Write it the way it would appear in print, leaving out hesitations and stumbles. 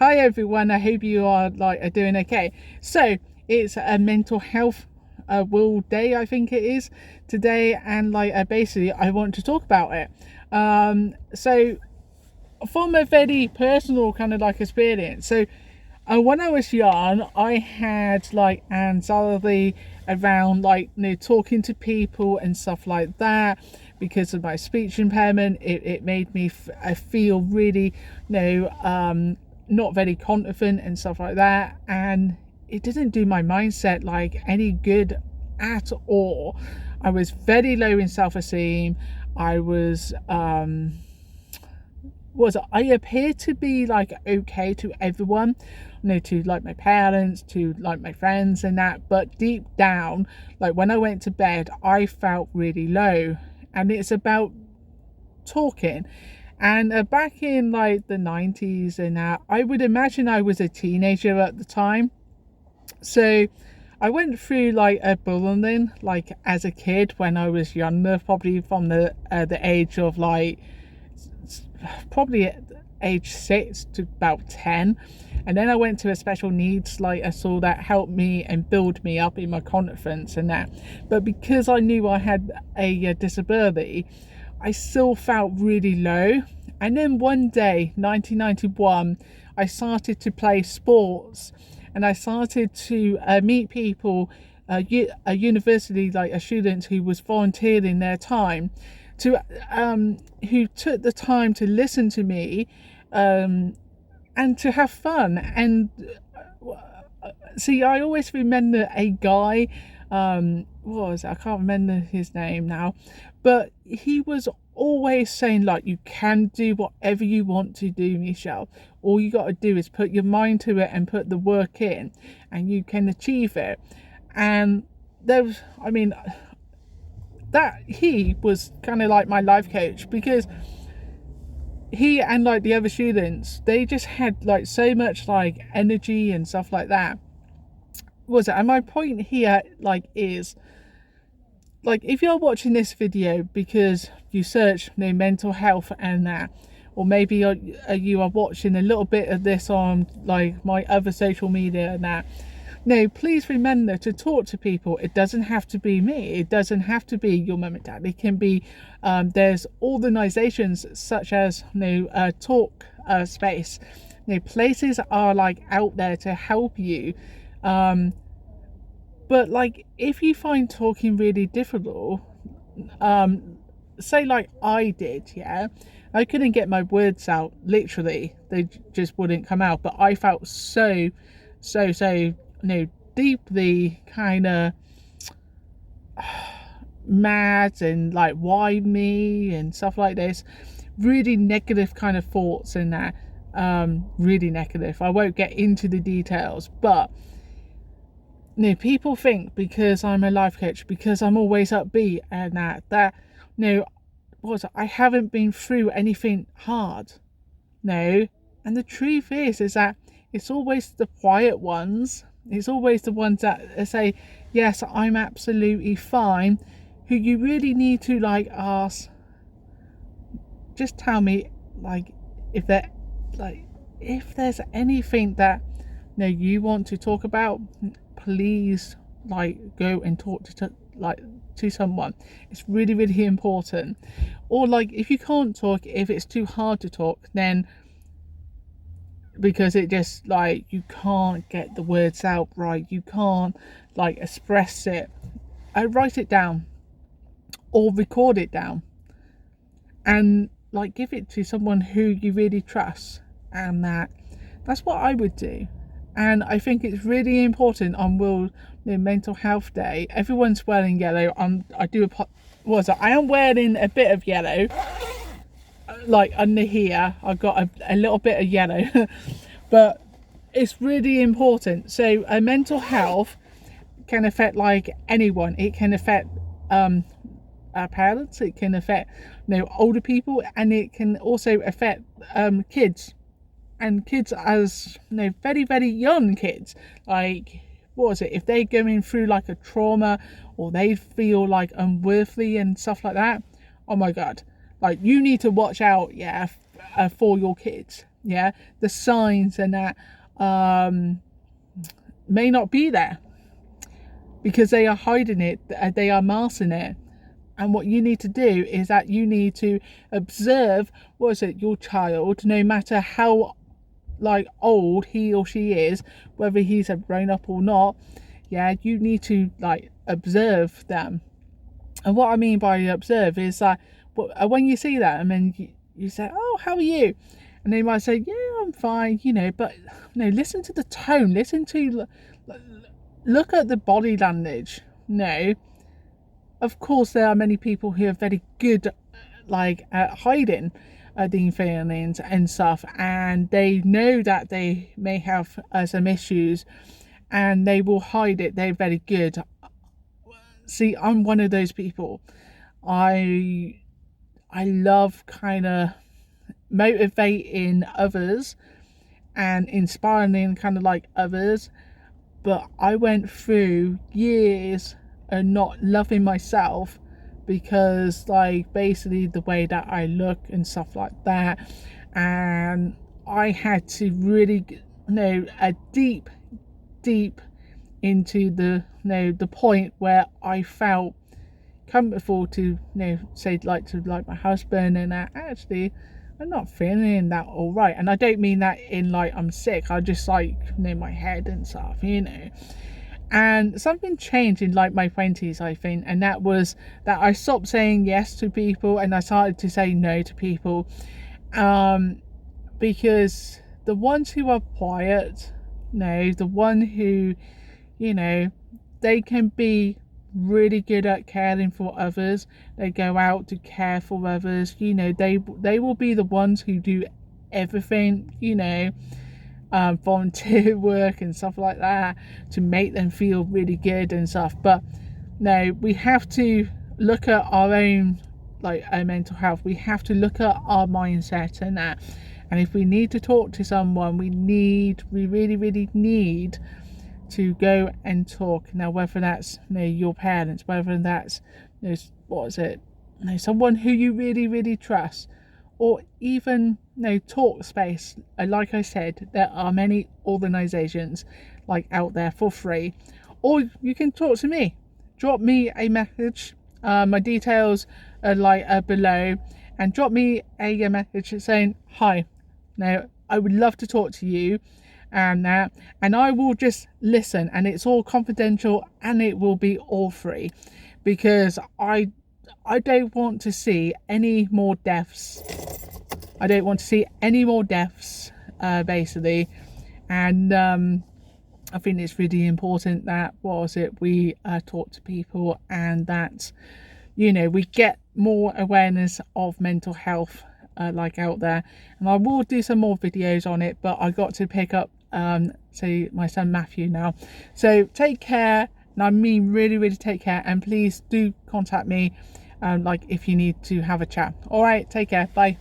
Hi everyone, I hope you are doing okay. So it's a mental health World Day, I think it is today, and basically I want to talk about it. So from a very personal kind of experience. So when I was young, I had anxiety around talking to people and stuff like that because of my speech impairment. It made me I feel really not very confident and stuff like that, and it didn't do my mindset any good at all. I was very low in self-esteem. I I appeared to be okay to everyone, to my parents, to my friends and that, but deep down, when I went to bed, I felt really low. And it's about talking. And back in the 90s and that, I would imagine I was a teenager at the time. So I went through a bullying as a kid when I was younger, probably from the age of probably at age 6 to about 10. And then I went to a special needs school that helped me and build me up in my confidence and that. But because I knew I had a disability, I still felt really low. And then one day, 1991, I started to play sports, and I started to meet people, a university, a student who was volunteering their time to who took the time to listen to me, and to have fun. And see, I always remember a guy, what was it? I can't remember his name now, but he was always saying you can do whatever you want to do, Michelle. All you got to do is put your mind to it and put the work in, and you can achieve it. And that he was kind of my life coach, because he and the other students, they just had so much energy and stuff like that. And my point here is if you're watching this video because you search mental health and that, or maybe you are watching a little bit of this on my other social media and that, no, please remember to talk to people. It doesn't have to be me. It doesn't have to be your mum and dad. It can be, there's organisations such as Talk Space. Places are out there to help you. But if you find talking really difficult, say I did, yeah, I couldn't get my words out. Literally, they just wouldn't come out. But I felt so deeply kind of mad and why me and stuff like this, really negative kind of thoughts and that, really negative. I won't get into the details, but people think because I'm a life coach, because I'm always upbeat and that I haven't been through anything hard. No. And the truth is that it's always the quiet ones. It's always the ones that say, yes, I'm absolutely fine, who you really need to ask, just tell me if there's anything that you want to talk about, please go and talk to someone. It's really, really important. Or if you can't talk, if it's too hard to talk, then because it just you can't get the words out right, you can't express it, I write it down or record it down and give it to someone who you really trust. And that's what I would do. And I think it's really important on World Mental Health Day. Everyone's wearing yellow. I am wearing a bit of yellow under here. I've got a little bit of yellow but it's really important. So mental health can affect anyone. It can affect our parents, it can affect older people, and it can also affect kids, and kids as very, very young kids. If they're going through a trauma, or they feel unworthy and stuff like that, oh my god, you need to watch out, yeah, for your kids. Yeah, the signs and that may not be there because they are hiding it, they are masking it. And what you need to do is that you need to observe, your child, no matter how like old he or she is, whether he's a grown up or not. Yeah, you need to like observe them. And what I mean by observe is that when you see them and you say, oh, how are you? And they might say, yeah, I'm fine, but listen to the tone, look at the body language. Of course there are many people who are very good at hiding the feelings and stuff, and they know that they may have some issues and they will hide it. They're very good. See, I'm one of those people. I love kind of motivating others and inspiring kind of like others, but I went through years of not loving myself because basically the way that I look and stuff like that, and I had to really a deep into the point where I felt comfortable to say to my husband, and actually I'm not feeling that all right. And I don't mean that in I'm sick. I just my head and stuff, and something changed in my 20s, I think, and that was that I stopped saying yes to people and I started to say no to people, because the ones who are quiet, the one who they can be really good at caring for others. They go out to care for others. They will be the ones who do everything, volunteer work and stuff like that to make them feel really good and stuff. But no, we have to look at our own our mental health. We have to look at our mindset and that. And if we need to talk to someone, we really need to go and talk. Now, whether that's your parents, whether that's someone who you really trust, or even talk space. Like I said, there are many organizations out there for free, or you can talk to me. Drop me a message. My details are below, and drop me a message saying hi. Now, I would love to talk to you, and I will just listen, and it's all confidential and it will be all free, because I don't want to see any more deaths. I don't want to see any more deaths, basically. And I think it's really important that we talk to people, and that we get more awareness of mental health out there. And I will do some more videos on it, but I got to pick up my son Matthew now. So take care, and I mean really take care, and please do contact me if you need to have a chat. All right, take care, bye.